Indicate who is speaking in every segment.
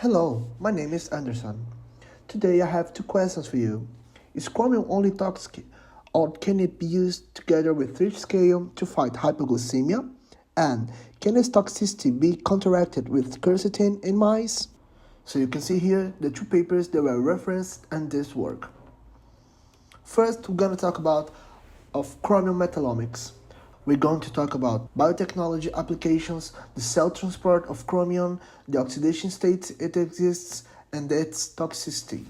Speaker 1: Hello, my name is Anderson. Today I have two questions for you. Is chromium only toxic, or can it be used together with fish scale to fight hypoglycemia? And can its toxicity be counteracted with quercetin in mice? So you can see here the two papers that were referenced in this work. First, we're going to talk about chromium metallomics. We're going to talk about biotechnology applications, the cell transport of chromium, the oxidation state it exists, and its toxicity.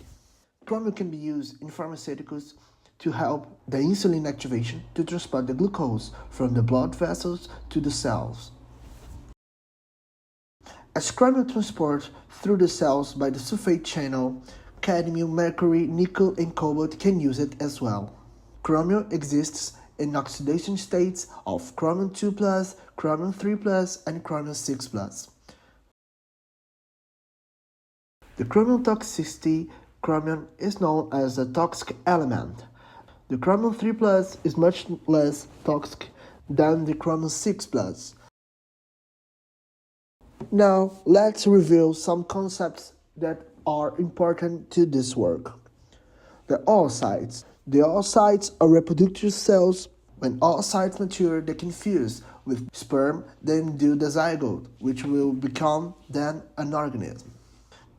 Speaker 1: Chromium can be used in pharmaceuticals to help the insulin activation to transport the glucose from the blood vessels to the cells. As chromium transport through the cells by the sulfate channel, cadmium, mercury, nickel, and cobalt can use it as well. Chromium exists in oxidation states of chromium 2+, chromium 3+, and chromium 6+. The chromium toxicity chromium is known as a toxic element. The chromium 3+ is much less toxic than the chromium 6+. Now, let's review some concepts that are important to this work. The oocytes. The oocytes are reproductive cells. When oocytes mature, they can fuse with sperm, then do the zygote, which will become then an organism.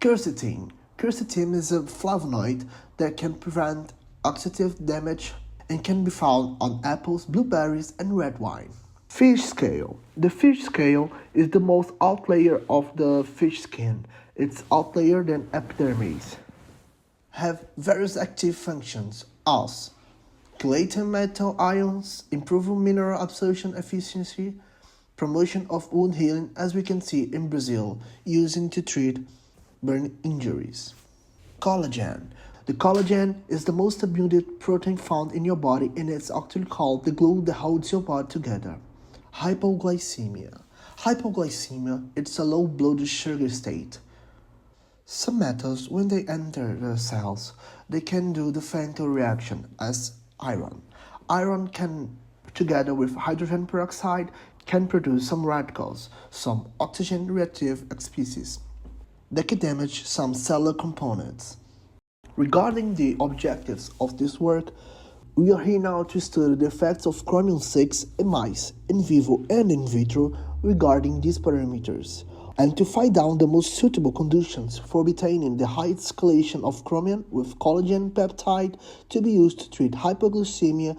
Speaker 1: Quercetin. Quercetin is a flavonoid that can prevent oxidative damage and can be found on apples, blueberries, and red wine. Fish scale. The fish scale is the most out layer of the fish skin. It's out layer than epidermis. Have various active functions as chelating metal ions, improving mineral absorption efficiency, promotion of wound healing, as we can see in Brazil, using to treat burn injuries. Collagen. The collagen is the most abundant protein found in your body, and it's actually called the glue that holds your body together. Hypoglycemia. Hypoglycemia, it's a low blood sugar state. Some metals, when they enter the cells, they can do the fatal reaction as iron. Iron can, together with hydrogen peroxide, can produce some radicals, some oxygen reactive species, that can damage some cellular components. Regarding the objectives of this work, we are here now to study the effects of chromium 6 in mice, in vivo and in vitro, regarding these parameters, and to find out the most suitable conditions for obtaining the high escalation of chromium with collagen peptide to be used to treat hypoglycemia.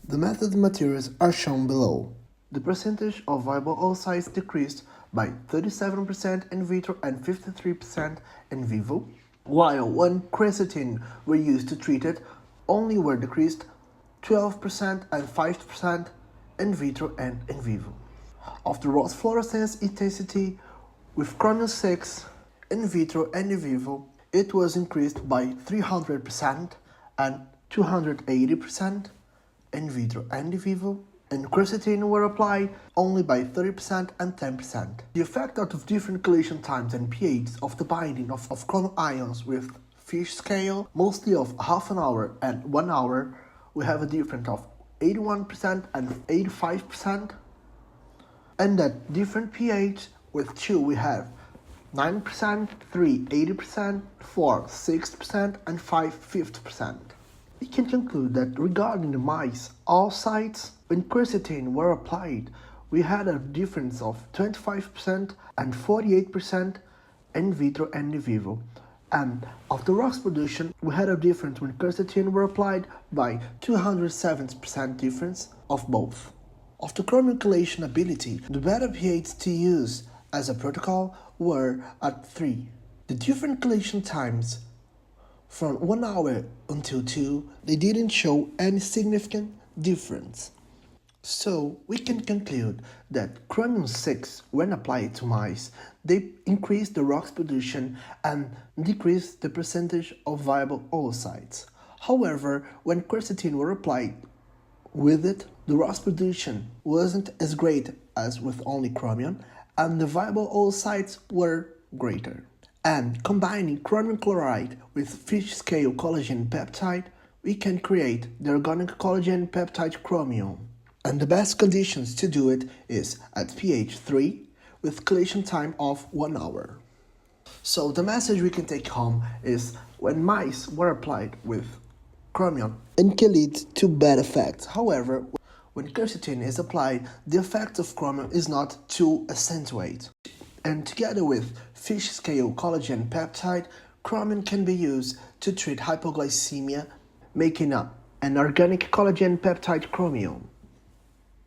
Speaker 1: The method materials are shown below. The percentage of viable oocytes decreased by 37% in vitro and 53% in vivo, while when quercetin were used to treat it, only were decreased 12% and 5% in vitro and in vivo. Of the Ross fluorescence intensity with chromium 6 in vitro and in vivo, it was increased by 300% and 280% in vitro and in vivo, and quercetin were applied only by 30% and 10%. The effect out of different chelation times and pHs of the binding of chromium ions with fish scale, mostly of half an hour and 1 hour, we have a difference of 81% and 85%, and that different pH with 2 we have 9%, 3 80%, 4 6%, and 5 50%. We can conclude that regarding the mice, oocytes, when quercetin were applied, we had a difference of 25% and 48% in vitro and in vivo. And of the ROX production, we had a difference when quercetin were applied by 270% difference of both. Of the chromium chelation ability, the better pH to use as a protocol were at 3. The different chelation times from 1 hour until 2, they didn't show any significant difference. So we can conclude that chromium 6, when applied to mice, they increase the ROX production and decrease the percentage of viable oocytes. However, when quercetin were applied with it, the ROX production wasn't as great as with only chromium, and the viable oocytes were greater. And combining chromium chloride with fish scale collagen peptide, we can create the organic collagen peptide chromium. And the best conditions to do it is at pH 3 with chelation time of 1 hour. So the message we can take home is when mice were applied with chromium, it can lead to bad effects. However, when quercetin is applied, the effect of chromium is not too accentuated. And together with fish scale collagen peptide, chromium can be used to treat hypoglycemia, making up an organic collagen peptide chromium.